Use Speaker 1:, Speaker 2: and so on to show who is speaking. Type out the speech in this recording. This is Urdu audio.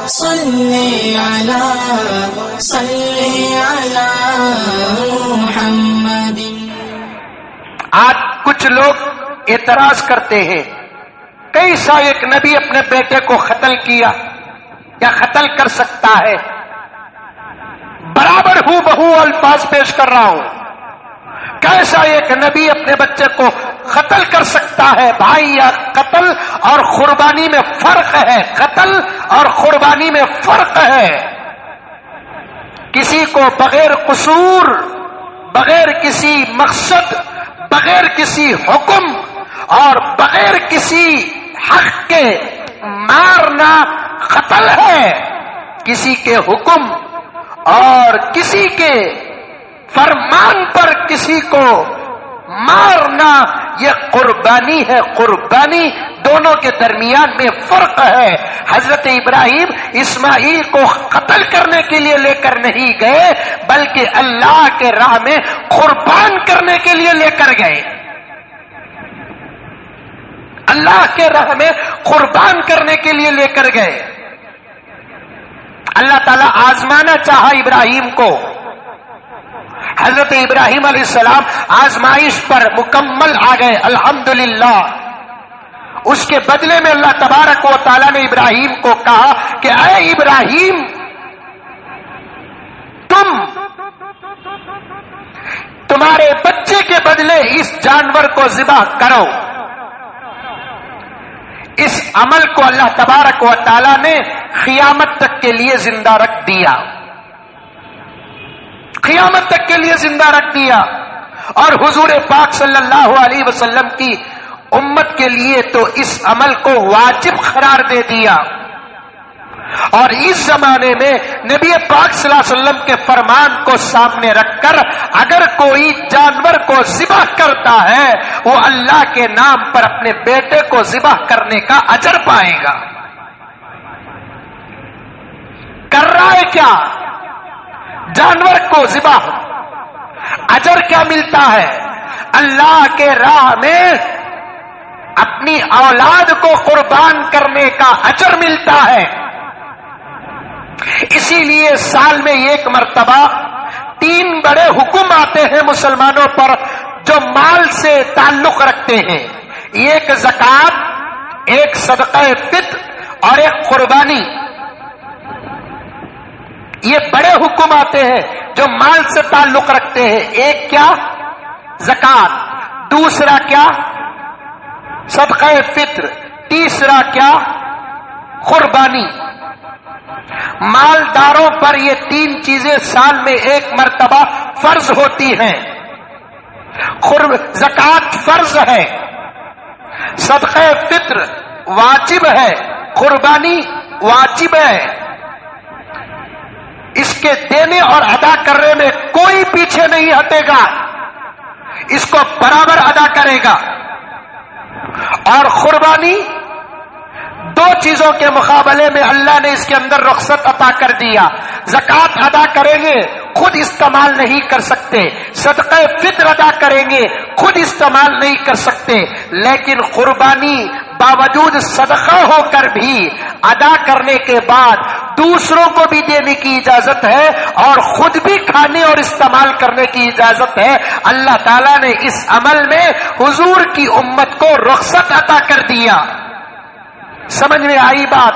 Speaker 1: صلی علی محمد۔
Speaker 2: آج کچھ لوگ اعتراض کرتے ہیں کیسا ایک نبی اپنے بیٹے کو قتل کیا؟ کیا قتل کر سکتا ہے؟ برابر ہوں بہو الفاظ پیش کر رہا ہوں، کیسا ایک نبی اپنے بچے کو قتل کر سکتا ہے؟ بھائی، یا قتل اور قربانی میں فرق ہے، قتل اور قربانی میں فرق ہے۔ کسی کو بغیر قصور، بغیر کسی مقصد، بغیر کسی حکم اور بغیر کسی حق کے مارنا قتل ہے۔ کسی کے حکم اور کسی کے فرمان پر کسی کو مارنا یہ قربانی ہے۔ قربانی دونوں کے درمیان میں فرق ہے۔ حضرت ابراہیم اسماعیل کو قتل کرنے کے لیے لے کر نہیں گئے، بلکہ اللہ کے راہ میں قربان کرنے کے لیے لے کر گئے۔ اللہ کے راہ میں قربان کرنے کے لیے لے کر گئے۔ اللہ تعالیٰ آزمانا چاہا ابراہیم کو۔ حضرت ابراہیم علیہ السلام آزمائش پر مکمل آ گئے، الحمدللہ۔ اس کے بدلے میں اللہ تبارک و تعالیٰ نے ابراہیم کو کہا کہ اے ابراہیم، تمہارے بچے کے بدلے اس جانور کو ذبح کرو۔ اس عمل کو اللہ تبارک و تعالیٰ نے قیامت تک کے لیے زندہ رکھ دیا، قیامت تک کے لیے زندہ رکھ دیا۔ اور حضور پاک صلی اللہ علیہ وسلم کی امت کے لیے تو اس عمل کو واجب قرار دے دیا۔ اور اس زمانے میں نبی پاک صلی اللہ علیہ وسلم کے فرمان کو سامنے رکھ کر اگر کوئی جانور کو ذبح کرتا ہے، وہ اللہ کے نام پر اپنے بیٹے کو ذبح کرنے کا اجر پائے گا۔ کر رہا ہے کیا؟ جانور کو ذبح، اجر کیا ملتا ہے؟ اللہ کے راہ میں اپنی اولاد کو قربان کرنے کا اجر ملتا ہے۔ اسی لیے سال میں ایک مرتبہ 3 بڑے حکم آتے ہیں مسلمانوں پر جو مال سے تعلق رکھتے ہیں، ایک زکوٰۃ، ایک صدقہ فطر اور ایک قربانی۔ یہ بڑے حکم آتے ہیں جو مال سے تعلق رکھتے ہیں۔ ایک کیا؟ زکوٰۃ، دوسرا کیا؟ صدقہ فطر، تیسرا کیا؟ قربانی۔ مالداروں پر یہ 3 چیزیں سال میں ایک مرتبہ فرض ہوتی ہیں۔ زکوٰۃ فرض ہے، صدقہ فطر واجب ہے، قربانی واجب ہے۔ اس کے دینے اور ادا کرنے میں کوئی پیچھے نہیں ہٹے گا، اس کو برابر ادا کرے گا۔ اور قربانی 2 چیزوں کے مقابلے میں اللہ نے اس کے اندر رخصت عطا کر دیا۔ زکوٰۃ ادا کریں گے خود استعمال نہیں کر سکتے، صدقہ فطر ادا کریں گے خود استعمال نہیں کر سکتے، لیکن قربانی باوجود صدقہ ہو کر بھی ادا کرنے کے بعد دوسروں کو بھی دینے کی اجازت ہے اور خود بھی کھانے اور استعمال کرنے کی اجازت ہے۔ اللہ تعالیٰ نے اس عمل میں حضور کی امت کو رخصت عطا کر دیا۔ سمجھ میں آئی بات؟